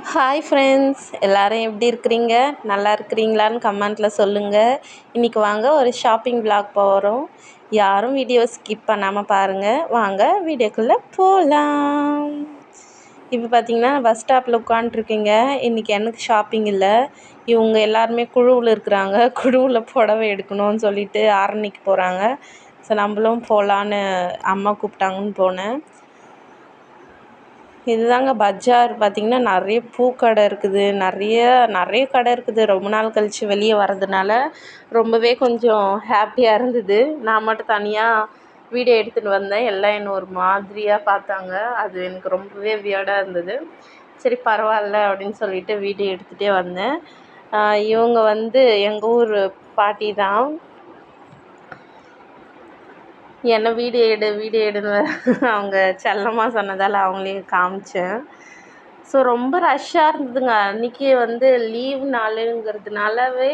Hi friends, எல்லோரும் எப்படி இருக்கிறீங்க? நல்லா இருக்கிறீங்களான்னு கமெண்ட்டில் சொல்லுங்கள். இன்றைக்கி வாங்க ஒரு ஷாப்பிங் விளாக் போகிறோம். யாரும் வீடியோ ஸ்கிப் பண்ணாமல் பாருங்கள். வாங்க வீடியோக்குள்ளே போகலாம். இப்போ பார்த்தீங்கன்னா பஸ் ஸ்டாப்பில் உட்காண்ட்ருக்கீங்க. இன்றைக்கி எனக்கு ஷாப்பிங் இல்லை. இவங்க எல்லாருமே குழுவில் இருக்கிறாங்க. குழுவில் புடவை எடுக்கணும்னு சொல்லிட்டு ஆரணிக்கு போகிறாங்க. ஸோ நம்மளும் போகலான்னு அம்மா கூப்பிட்டாங்கன்னு போனேன். இதுதாங்க பஜார். பார்த்திங்கன்னா நிறைய பூக்கடை இருக்குது, நிறைய கடை இருக்குது. ரொம்ப நாள் கழித்து வெளியே வர்றதுனால ரொம்பவே கொஞ்சம் ஹாப்பியாக இருந்தது. நான் மட்டும் தனியாக வீடியோ எடுத்துகிட்டு வந்தேன். எல்லாம் என்ன ஒரு மாதிரியாக பார்த்தாங்க. அது எனக்கு ரொம்பவே வியர்டாக இருந்தது. சரி பரவாயில்ல அப்படின்னு சொல்லிட்டு வீடியோ எடுத்துகிட்டே வந்தேன். இவங்க எங்கள் ஊர் பாட்டி தான். என்ன வீடியோ எடுன்னு அவங்க செல்லமாக சொன்னதால் அவங்களையும் காமிச்சேன். ஸோ ரொம்ப ரஷ்ஷாக இருந்ததுங்க. அன்றைக்கி லீவ் நாளுங்கிறதுனாலவே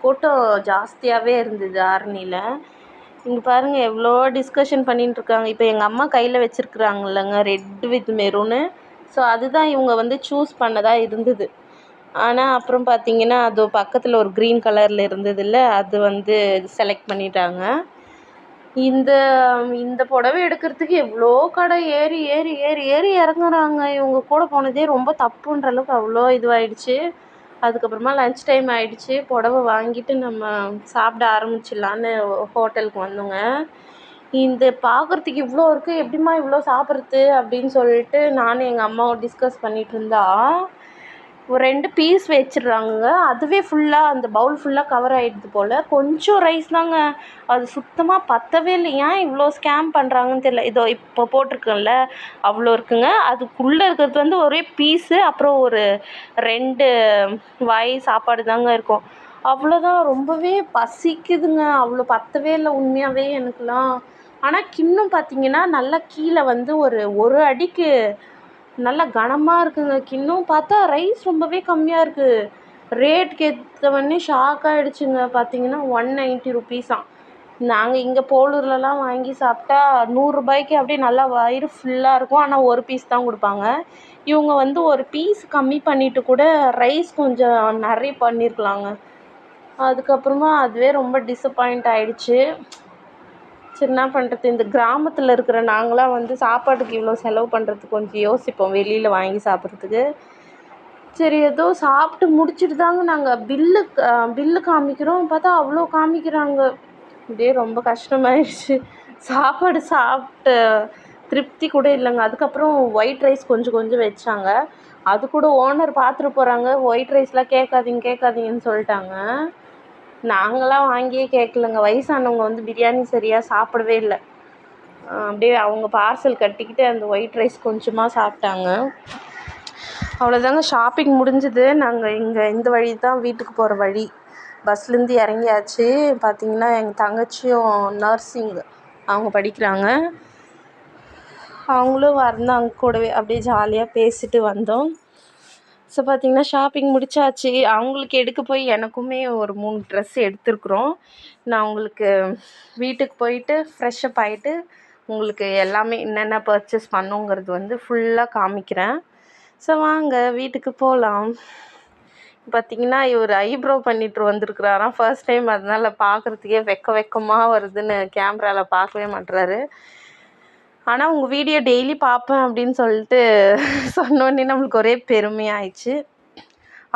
கூட்டம் ஜாஸ்தியாகவே இருந்தது ஆரணியில். இங்கே பாருங்கள் எவ்வளோ டிஸ்கஷன் பண்ணிட்டுருக்காங்க. இப்போ எங்கள் அம்மா கையில் வச்சுருக்குறாங்கல்லங்க, ரெட் வித் மெரூனு. ஸோ அதுதான் இவங்க சூஸ் பண்ணதாக இருந்தது. ஆனால் அப்புறம் பார்த்திங்கன்னா அது பக்கத்தில் ஒரு க்ரீன் கலரில் இருந்ததில்ல, அது செலக்ட் பண்ணிட்டாங்க. இந்த இந்த புடவை எடுக்கிறதுக்கு எவ்வளோ கடை ஏறி ஏறி ஏறி ஏறி இறங்குறாங்க. இவங்க கூட போனதே ரொம்ப தப்புன்ற அளவுக்கு அவ்வளோ இதுவாகிடுச்சு. அதுக்கப்புறமா லன்ச் டைம் ஆகிடுச்சு. புடவை வாங்கிட்டு நம்ம சாப்பிட ஆரம்பிச்சிடலான்னு ஹோட்டலுக்கு வந்தோங்க. இந்த பார்க்குறதுக்கு இவ்வளோ இருக்குது, எப்படிம்மா இவ்வளோ சாப்பிட்றது அப்படின்னு சொல்லிட்டு நானும் எங்கள் அம்மாவும் டிஸ்கஸ் பண்ணிகிட்டு இருந்தா, ஒரு 2 பீஸ் வச்சிடுறாங்க. அதுவே ஃபுல்லாக அந்த பவுல் ஃபுல்லாக கவர் ஆகிடுது போல். கொஞ்சம் ரைஸ் தாங்க, அது சுத்தமாக பத்தவே இல்லை. ஏன் இவ்வளோ ஸ்கேம் பண்ணுறாங்கன்னு தெரியல. இதோ இப்போ போட்டிருக்கேன்ல அவ்வளோ இருக்குங்க. அதுக்குள்ளே இருக்கிறது ஒரே பீஸு, அப்புறம் ஒரு 2 வாய் சாப்பாடு தாங்க இருக்கும். அவ்வளோதான். ரொம்பவே பசிக்குதுங்க. அவ்வளோ பத்தவே இல்லை உண்மையாகவே எனக்குலாம். ஆனால் கிண்ணம் பார்த்திங்கன்னா நல்லா கீழே ஒரு அடிக்கு நல்லா கனமாக இருக்குங்க. கிண்ணம் பார்த்தா ரைஸ் ரொம்பவே கம்மியாக இருக்குது. ரேட்டுக்கு ஏற்றவொடனே ஷாக் ஆகிடுச்சுங்க. பார்த்திங்கன்னா 190 ருபீஸாம். நாங்கள் இங்கே போலூர்லலாம் வாங்கி சாப்பிட்டா 100 ரூபாய்க்கு அப்படியே நல்லா வயிறு ஃபுல்லாக இருக்கும். ஆனால் ஒரு பீஸ் தான் கொடுப்பாங்க. இவங்க ஒரு பீஸ் கம்மி பண்ணிவிட்டு கூட ரைஸ் கொஞ்சம் நிறைய பண்ணியிருக்கலாங்க. அதுக்கப்புறமா அதுவே ரொம்ப டிசப்பாயிண்ட் ஆகிடுச்சு. சரி என்ன பண்ணுறது, இந்த கிராமத்தில் இருக்கிற நாங்களாம் சாப்பாட்டுக்கு இவ்வளோ செலவு பண்ணுறதுக்கு கொஞ்சம் யோசிப்போம் வெளியில் வாங்கி சாப்பிட்றதுக்கு. சரி ஏதோ சாப்பிட்டு முடிச்சுட்டு தாங்க நாங்கள் பில்லு காமிக்கிறோம். பார்த்தா அவ்வளோ காமிக்கிறாங்க. இப்படியே ரொம்ப கஷ்டமாயிடுச்சு. சாப்பாடு சாப்பிட்ட திருப்தி கூட இல்லைங்க. அதுக்கப்புறம் ஒயிட் ரைஸ் கொஞ்சம் கொஞ்சம் வச்சாங்க. அது கூட ஓனர் பார்த்துட்டு போகிறாங்க. ஒயிட் ரைஸ்லாம் கேட்காதீங்கன்னு சொல்லிட்டாங்க. நாங்களாம் வாங்கியே கேட்கலங்க. வயசானவங்க பிரியாணி சரியாக சாப்பிடவே இல்லை. அப்படியே அவங்க பார்சல் கட்டிக்கிட்டு அந்த ஒயிட் ரைஸ் கொஞ்சமாக சாப்பிட்டாங்க. அவ்வளோதாங்க, ஷாப்பிங் முடிஞ்சுது. நாங்கள் இந்த வழி தான் வீட்டுக்கு போகிற வழி. பஸ்லேருந்து இறங்கியாச்சு. பார்த்திங்கன்னா எங்கள் தங்கச்சியும் நர்சிங் அவங்க படிக்கிறாங்க. அவங்களும் வந்தாங்க கூடவே. அப்படியே ஜாலியாக பேசிட்டு வந்தோம். ஸோ பார்த்திங்கன்னா ஷாப்பிங் முடிச்சாச்சு. அவங்களுக்கு எடுக்க போய் எனக்குமே ஒரு 3 ட்ரெஸ் எடுத்துருக்குறோம். நான் உங்களுக்கு வீட்டுக்கு போயிட்டு ஃப்ரெஷ்ஷப் ஆகிட்டு உங்களுக்கு எல்லாமே என்னென்ன பர்ச்சேஸ் பண்ணுங்கிறது ஃபுல்லாக காமிக்கிறேன். ஸோ வாங்க வீட்டுக்கு போகலாம். பார்த்திங்கன்னா இவர் ஐப்ரோ பண்ணிட்டு வந்திருக்கிறாராம் ஃபர்ஸ்ட் டைம். அதனால் பார்க்குறதுக்கே வெக்கமாக வருதுன்னு கேமராவில் பார்க்கவே மாட்டுறாரு. ஆனால் உங்கள் வீடியோ டெய்லி பார்ப்பேன் அப்படின்னு சொல்லிட்டு சொன்னோடனே நம்மளுக்கு ஒரே பெருமையாயிடுச்சு.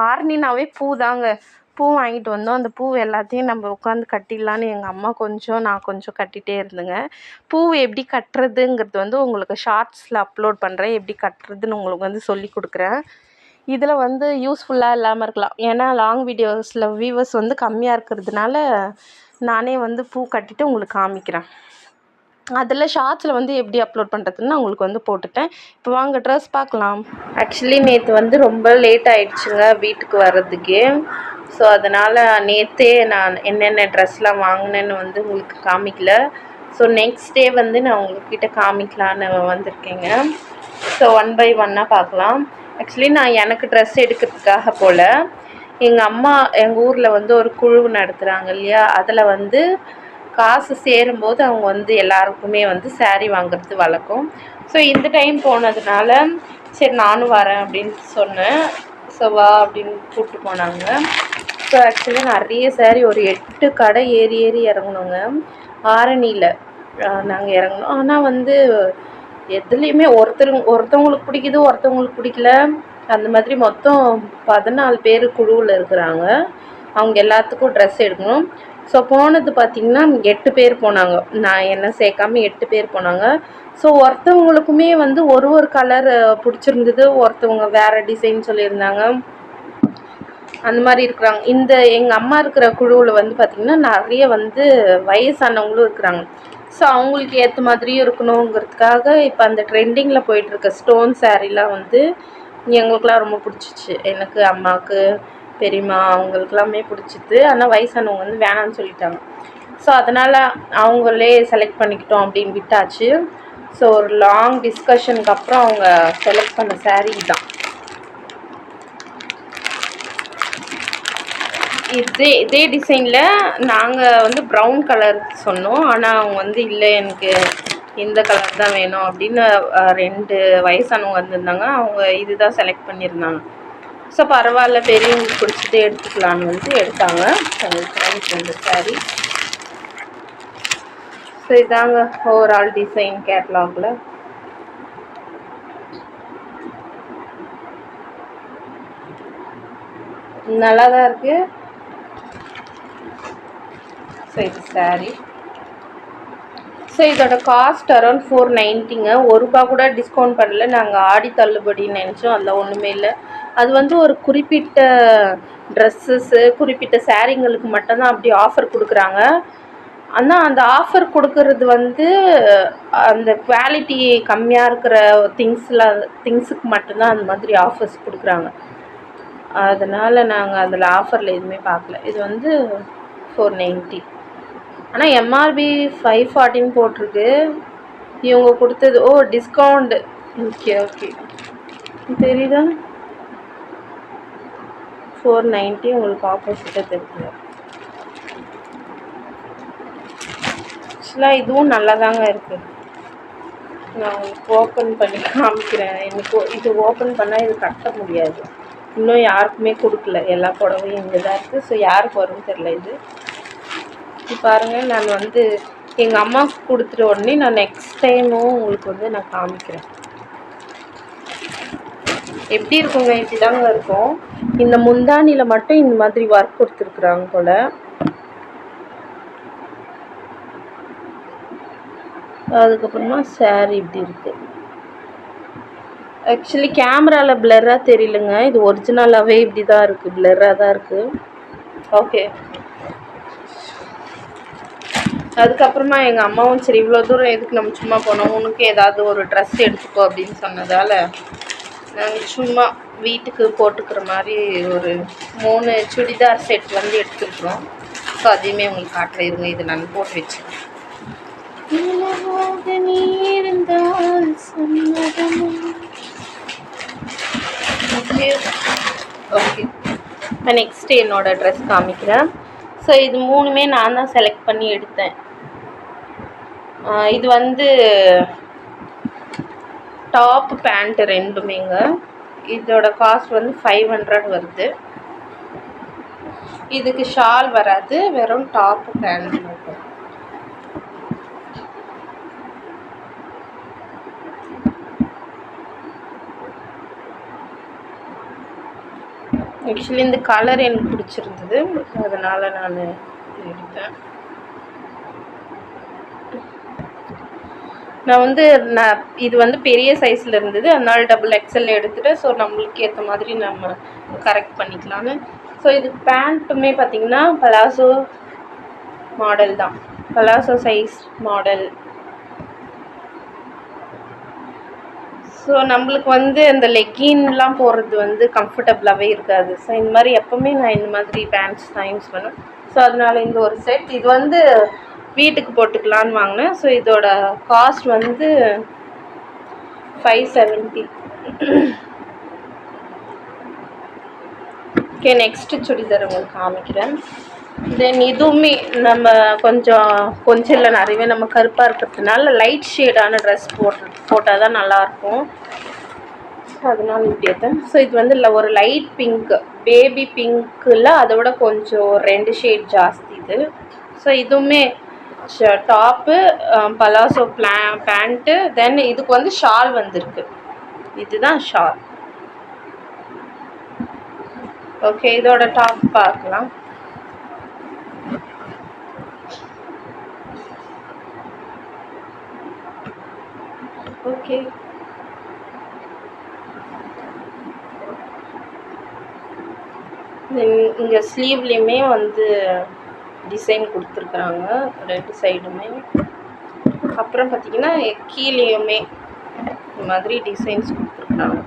ஆரணினாவே பூ தாங்க. பூ வாங்கிட்டு வந்தோம். அந்த பூ எல்லாத்தையும் நம்ம உட்காந்து கட்டிடலான்னு எங்கள் அம்மா கொஞ்சம் நான் கொஞ்சம் கட்டிகிட்டே இருந்தேங்க. பூ எப்படி கட்டுறதுங்கிறது உங்களுக்கு ஷார்ட்ஸில் அப்லோட் பண்ணுறேன். எப்படி கட்டுறதுன்னு உங்களுக்கு சொல்லி கொடுக்குறேன். இதில் யூஸ்ஃபுல்லாக இல்லாமல் இருக்கலாம். ஏன்னா லாங் வீடியோஸில் வியூவர்ஸ் கம்மியாக இருக்கிறதுனால நானே பூ கட்டிட்டு உங்களுக்கு காமிக்கிறேன். அதில் ஷார்ட்ஸில் எப்படி அப்லோட் பண்ணுறதுன்னு நான் உங்களுக்கு போட்டுட்டேன். இப்போ வாங்க ட்ரெஸ் பார்க்கலாம். ஆக்சுவலி நேற்று ரொம்ப லேட் ஆகிடுச்சுங்க வீட்டுக்கு வர்றதுக்கே. ஸோ அதனால் நேற்றே நான் என்னென்ன ட்ரெஸ்லாம் வாங்கினேன்னு உங்களுக்கு காமிக்கல. ஸோ நெக்ஸ்ட் டே நான் உங்கள்கிட்ட காமிக்கலான்னு வந்திருக்கேங்க. ஸோ 1 by 1 பார்க்கலாம். ஆக்சுவலி நான் எனக்கு ட்ரெஸ் எடுக்கிறதுக்காக போல் எங்கள் அம்மா எங்கள் ஊரில் ஒரு குழு நடத்துகிறாங்க இல்லையா, அதில் காசு சேரும்போது அவங்க எல்லாருக்குமே சாரீ வாங்குறது வழக்கம். ஸோ இந்த டைம் போனதுனால சரி நானும் வரேன் அப்படின்னு சொன்னேன். ஸோ வா அப்படின்னு கூப்பிட்டு போனாங்க. ஸோ ஆக்சுவலி நிறைய சாரீ ஒரு 8 கடை ஏறி இறங்கணுங்க. ஆரணியில் நாங்கள் இறங்கணும். ஆனால் வந்து எதுலேயுமே ஒருத்தவங்களுக்கு பிடிக்குது, ஒருத்தவங்களுக்கு பிடிக்கல. அந்த மாதிரி மொத்தம் 14 பேர் குழுவில் இருக்கிறாங்க. அவங்க எல்லாத்துக்கும் ட்ரெஸ் எடுக்கணும். ஸோ போனது பார்த்திங்கன்னா 8 பேர் போனாங்க. நான் என்ன சேர்க்காம 8 பேர் போனாங்க. ஸோ ஒருத்தவங்களுக்குமே வந்து ஒரு கலர் பிடிச்சிருந்தது, ஒருத்தவங்க வேறு டிசைன் சொல்லியிருந்தாங்க. அந்த மாதிரி இருக்கிறாங்க. எங்கள் அம்மா இருக்கிற குழுவில் வந்து பார்த்திங்கன்னா நிறைய வந்து வயசானவங்களும் இருக்கிறாங்க. ஸோ அவங்களுக்கு ஏற்ற மாதிரியும் இருக்கணுங்கிறதுக்காக இப்போ அந்த ட்ரெண்டிங்கில் போயிட்டுருக்க ஸ்டோன் சாரீலாம் வந்து எங்களுக்கெலாம் ரொம்ப பிடிச்சிச்சு. எனக்கு, அம்மாவுக்கு, பெரியம்மா அவங்களுக்கெல்லாமே பிடிச்சிது. ஆனால் வயசானவங்க வந்து வேணான்னு சொல்லிட்டாங்க. ஸோ அதனால் அவங்களே செலக்ட் பண்ணிக்கிட்டோம் அப்படின்னு விட்டாச்சு. ஸோ ஒரு லாங் டிஸ்கஷனுக்கு அப்புறம் அவங்க செலக்ட் பண்ண சாரீ தான். இதே டிசைனில் நாங்கள் வந்து ப்ரௌன் கலர் சொன்னோம். ஆனால் அவங்க வந்து இல்லை, எனக்கு இந்த கலர் தான் வேணும் அப்படின்னு 2 வயசானவங்க வந்திருந்தாங்க. அவங்க இதுதான் செலக்ட் பண்ணியிருந்தாங்க. ஸோ பரவாயில்ல, பெரியவங்களுக்கு பிடிச்சிட்டு எடுத்துக்கலான்னு வந்து எடுத்தாங்க. இந்த சாரீ. ஸோ இதாங்க ஓவரால் டிசைன் கேட்லாகில். நல்லா தான் இருக்குது. ஸோ இது சாரீ. ஸோ இதோட காஸ்ட் அரௌண்ட் 490ங்க. ₹1 கூட டிஸ்கவுண்ட் பண்ணல. நாங்கள் ஆடி தள்ளுபடின்னு நினச்சோம், அதில் ஒன்றுமே இல்லை. அது வந்து ஒரு குறிப்பிட்ட ட்ரெஸ்ஸஸ்ஸு, குறிப்பிட்ட சாரீங்களுக்கு மட்டும்தான் அப்படி ஆஃபர் கொடுக்குறாங்க. ஆனால் அந்த ஆஃபர் கொடுக்கறது வந்து அந்த குவாலிட்டி கம்மியாக இருக்கிற திங்ஸுக்கு மட்டும்தான் அந்த மாதிரி ஆஃபர்ஸ் கொடுக்குறாங்க. அதனால் நாங்கள் அதில் ஆஃபரில் எதுவுமே பார்க்கல. இது வந்து 490. ஆனால் எம்ஆர்பி 540 போட்டிருக்கு. இவங்க கொடுத்தது டிஸ்கவுண்ட். ஓகே தெரியுதா? 490 உங்களுக்கு ஆப்போசிட்டாக தெரியுது. ஆக்சுவலாக இதுவும் நல்லா தாங்க இருக்குது. நான் உங்களுக்கு ஓப்பன் பண்ணி காமிக்கிறேன். எனக்கு இது ஓப்பன் பண்ணால் இது கட்ட முடியாது. இன்னும் யாருக்குமே கொடுக்கல. எல்லா புடவையும் இங்கே தான் இருக்குது. ஸோ யாருக்கு வரும்னு தெரில. இது பாருங்கள், நான் வந்து எங்கள் அம்மாவுக்கு கொடுத்துட்ட உடனே நான் நெக்ஸ்ட் டைமும் உங்களுக்கு வந்து நான் காமிக்கிறேன். எப்படி இருக்குங்க? இப்படி தாங்க இருக்கும். இந்த முந்தானியில் மட்டும் இந்த மாதிரி ஒர்க் கொடுத்துருக்குறாங்க போல். அதுக்கப்புறமா சாரீ இப்படி இருக்குது. ஆக்சுவலி கேமராவில் பிளர்ராக தெரியலங்க. இது ஒரிஜினலாகவே இப்படி தான் இருக்குது, பிளர்ராக தான் இருக்குது. ஓகே. அதுக்கப்புறமா எங்கள் அம்மாவும் சரி இவ்வளோ தூரம் எதுக்கு நம்ம சும்மா போனோம், உனக்கு ஏதாவது ஒரு ட்ரெஸ் எடுத்துக்கோ அப்படின்னு சொன்னதால் நாங்கள் சும்மா வீட்டுக்கு போட்டுக்கிற மாதிரி ஒரு 3 சுடிதார் செட் வந்து எடுத்துருக்குறோம். ஸோ அதையுமே உங்களுக்கு காட்டுறேன். இது நான் போட்டு வச்சேன். ஓகே, இப்போ நெக்ஸ்ட்டு என்னோடய ட்ரெஸ் காமிக்கிறேன். ஸோ இது 3மே நான் தான் செலக்ட் பண்ணி எடுத்தேன். இது வந்து டாப் பேண்ட்டு 2மேங்க. இதோட காஸ்ட் வந்து 500 வருது. இதுக்கு ஷால் வராது, வெறும் டாப் பேண்ட் மட்டும். ஆக்சுவலி இந்த கலர் எனக்கு பிடிச்சிருந்தது, அதனால் நான் எடுத்தேன். இது வந்து பெரிய சைஸில் இருந்தது, அதனால் XXL எடுத்துகிட்டு ஸோ நம்மளுக்கு ஏற்ற மாதிரி நம்ம கரெக்ட் பண்ணிக்கலான்னு. ஸோ இது பேண்ட்டுமே பார்த்திங்கன்னா பலாசோ மாடல் தான், பலாசோ சைஸ் மாடல். ஸோ நம்மளுக்கு வந்து அந்த லெக்கின்லாம் போடுறது வந்து கம்ஃபர்டபுளாகவே இருக்காது. ஸோ இந்த மாதிரி எப்போவுமே நான் இந்த மாதிரி பேண்ட்ஸ் தான் யூஸ் பண்ணுவேன். ஸோ அதனால் இந்த ஒரு செட் இது வந்து வீட்டுக்கு போட்டுக்கலான்னு வாங்கினேன். ஸோ இதோட காஸ்ட் வந்து 570. ஓகே, நெக்ஸ்ட்டு சுடிதார் உங்களுக்கு காமிக்கிறேன். தென் இதுவுமே நம்ம கொஞ்சம் இல்லை நிறையவே நம்ம கருப்பாக இருக்கிறதுனால லைட் ஷேடான ட்ரெஸ் போட்டால் தான் நல்லாயிருக்கும். அதனால இப்படி எடுத்தேன். ஸோ இது வந்து ஒரு லைட் பிங்க், பேபி பிங்க்கில் அதோட கொஞ்சம் 2 ஷேட் ஜாஸ்தி இது. ஸோ இதுவுமே டாப்பு, பலாசோ பேண்ட்டு, தென் இதுக்கு வந்து ஷால் வந்திருக்கு. இதுதான் ஷால். ஓகே, இதோட டாப் பார்க்கலாம். ஓகே, இங்கே ஸ்லீவ்லேயுமே வந்து டிசைன் கொடுத்துருக்குறாங்க 2 சைடுமே. அப்புறம் பார்த்திங்கன்னா கீழேயுமே இந்த மாதிரி டிசைன்ஸ் கொடுத்துருக்குறாங்க.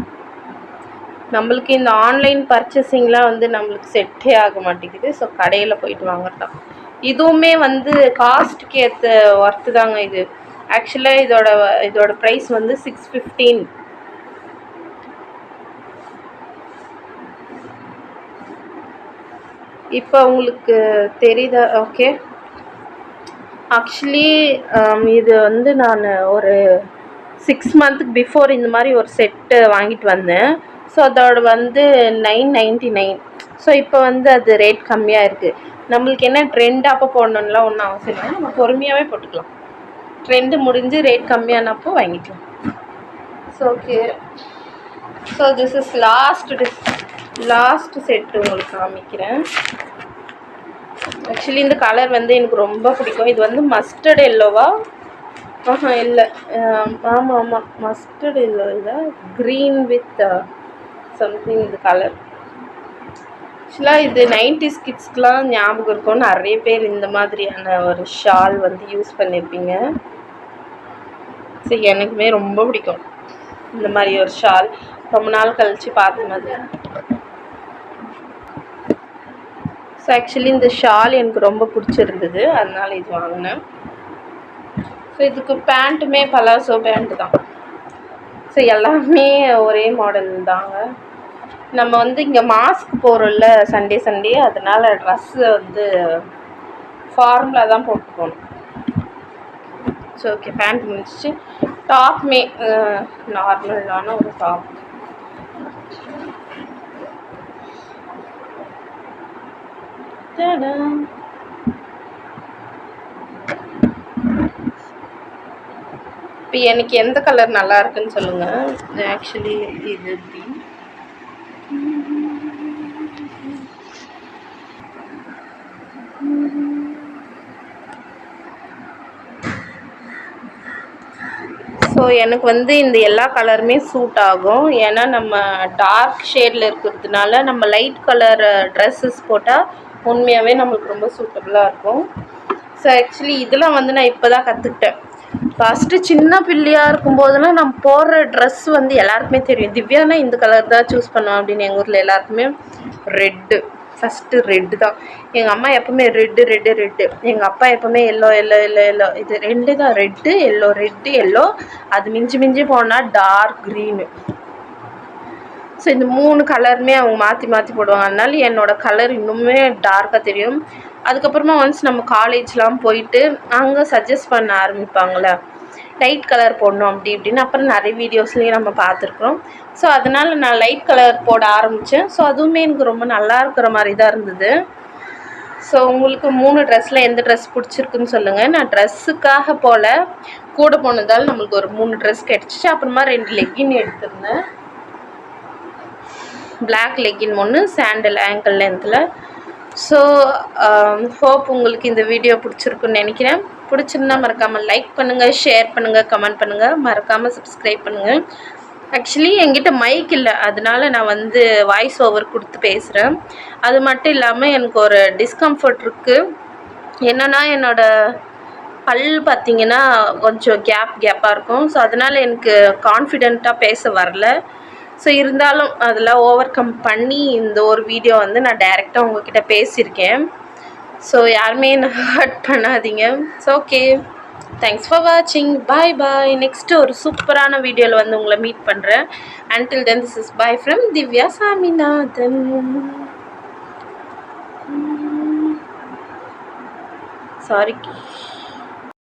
நம்மளுக்கு இந்த ஆன்லைன் பர்ச்சேசிங்லாம் வந்து நம்மளுக்கு செட்டே ஆக மாட்டேங்குது. ஸோ கடையில் போயிட்டு வாங்கத்தான். இதுவுமே வந்து காஸ்ட்டுக்கு ஏற்ற ஒர்த்து தாங்க இது. ஆக்சுவலாக இதோட ப்ரைஸ் வந்து 615. இப்போ உங்களுக்கு தெரியுதா? ஓகே, ஆக்சுவலி இது வந்து நான் ஒரு 6 மந்த்துக்கு பிஃபோர் இந்த மாதிரி ஒரு செட்டு வாங்கிட்டு வந்தேன். ஸோ அதோட வந்து 999. ஸோ இப்போ வந்து அது ரேட் கம்மியாக இருக்குது. நம்மளுக்கு என்ன ட்ரெண்ட் அப்போ போடணும்லாம் ஒன்றும் அவசியம் இல்லை, நம்ம பொறுமையாகவே போட்டுக்கலாம். ட்ரெண்டு முடிஞ்சு ரேட் கம்மியானப்போ வாங்கிக்கலாம். So okay, so this is last set உங்களுக்கு காமிக்கிறேன். ஆக்சுவலி இந்த கலர் வந்து எனக்கு ரொம்ப பிடிக்கும். இது வந்து மஸ்டர்ட் எல்லோவா? இல்லை, ஆமாம், மஸ்டர்ட் எல்லோ இல்லை, க்ரீன் வித் சம்திங் இது கலர். ஆக்சுவலாக இது 90s கிட்ஸ்க்கெலாம் ஞாபகம் இருக்கும். நிறைய பேர் இந்த மாதிரியான ஒரு ஷால் வந்து யூஸ் பண்ணியிருப்பீங்க. ஸோ எனக்குமே ரொம்ப பிடிக்கும் இந்த மாதிரி ஒரு ஷால். ரொம்ப நாள் கழித்து பார்த்த மாதிரி. ஸோ ஆக்சுவலி இந்த ஷால் எனக்கு ரொம்ப பிடிச்சிருந்தது, அதனால இது வாங்கினேன். ஸோ இதுக்கு பேண்ட்டுமே பலாசோ பேண்ட்டு தான். ஸோ எல்லாமே ஒரே மாடல் தாங்க. நம்ம வந்து இங்கே மாஸ்க் போகிறோம்ல சண்டே, அதனால் ட்ரெஸ்ஸு வந்து ஃபார்மலாக தான் போட்டு போகணும். ஸோ ஓகே, பேண்ட் முடிச்சிச்சு. டாப்மே நார்மலான ஒரு டாப். இப்போ எனக்கு எந்த கலர் நல்லா இருக்குன்னு சொல்லுங்கள். ஆக்சுவலி இது எப்படி ஸோ எனக்கு வந்து இந்த எல்லா கலருமே சூட் ஆகும். ஏன்னா நம்ம டார்க் ஷேடில் இருக்கிறதுனால நம்ம லைட் கலர் ட்ரெஸ்ஸஸ் போட்டால் உண்மையாகவே நம்மளுக்கு ரொம்ப சூட்டபுளாக இருக்கும். ஸோ ஆக்சுவலி இதெல்லாம் வந்து நான் இப்போ தான் கற்றுக்கிட்டேன். ஃபஸ்ட்டு சின்ன பிள்ளையாக இருக்கும்போதெல்லாம் நம்ம போடுற ட்ரெஸ் வந்து எல்லாருக்குமே தெரியும். திவ்யானா இந்த கலர் தான் சூஸ் பண்ணுவோம் அப்படின்னு. எங்கள் ஊரில் எல்லாருக்குமே ரெட்டு, ஃபஸ்ட்டு ரெட்டு தான். எங்கள் அம்மா எப்போவுமே ரெட்டு. எங்கள் அப்பா எப்போவுமே எல்லோ. இது 2 தான், ரெட்டு எல்லோ. அது மிஞ்சி போனால் டார்க் க்ரீனு. ஸோ இந்த 3 கலருமே அவங்க மாற்றி போடுவாங்க. அதனால என்னோடய கலர் இன்னுமே டார்க்காக தெரியும். அதுக்கப்புறமா ஒன்ஸ் நம்ம காலேஜ்லாம் போயிட்டு அங்கே சஜஸ்ட் பண்ண ஆரம்பிப்பாங்களே லைட் கலர் போடணும் அப்படி இப்படின்னு. அப்புறம் நிறைய வீடியோஸ்லேயும் நம்ம பார்த்துருக்குறோம். ஸோ அதனால் நான் லைட் கலர் போட ஆரம்பித்தேன். ஸோ அதுவுமே எனக்கு ரொம்ப நல்லா இருக்கிற மாதிரி தான் இருந்தது. ஸோ உங்களுக்கு 3 ட்ரெஸ்ஸில் எந்த ட்ரெஸ் பிடிச்சிருக்குன்னு சொல்லுங்கள். நான் ட்ரெஸ்ஸுக்காக போல் கூட போனதால் நம்மளுக்கு ஒரு 3 ட்ரெஸ் கிடச்சிச்சு. அப்புறமா 2 லெக்கின் எடுத்திருந்தேன். பிளாக் லெக்கின் 1, சாண்டல் ஆங்கிள் லென்த்தில். ஸோ ஹோப் உங்களுக்கு இந்த வீடியோ பிடிச்சிருக்குன்னு நினைக்கிறேன். பிடிச்சிருந்தா மறக்காமல் லைக் பண்ணுங்கள், ஷேர் பண்ணுங்கள், கமெண்ட் பண்ணுங்கள், மறக்காமல் சப்ஸ்கிரைப் பண்ணுங்கள். ஆக்சுவலி என்கிட்ட மைக் இல்லை, அதனால நான் வந்து வாய்ஸ் ஓவர் கொடுத்து பேசுகிறேன். அது மட்டும் இல்லாமல் எனக்கு ஒரு டிஸ்கம்ஃபர்ட் இருக்குது. என்னென்னா என்னோடய பல் பார்த்திங்கன்னா கொஞ்சம் கேப்பாக இருக்கும். ஸோ அதனால் எனக்கு கான்ஃபிடெண்ட்டாக பேச வரல. ஸோ இருந்தாலும் அதெல்லாம் ஓவர் கம் பண்ணி இந்த ஒரு வீடியோ வந்து நான் டைரெக்டாக உங்கள்கிட்ட பேசியிருக்கேன். ஸோ யாருமே என்ன ஹர்ட் பண்ணாதீங்க. ஸோ ஓகே, தேங்க்ஸ் ஃபார் வாட்சிங். பாய். நெக்ஸ்ட்டு ஒரு சூப்பரான வீடியோவில் வந்து உங்களை மீட் பண்ணுறேன். Until then this is bye from Divya Saminathan. Sorry.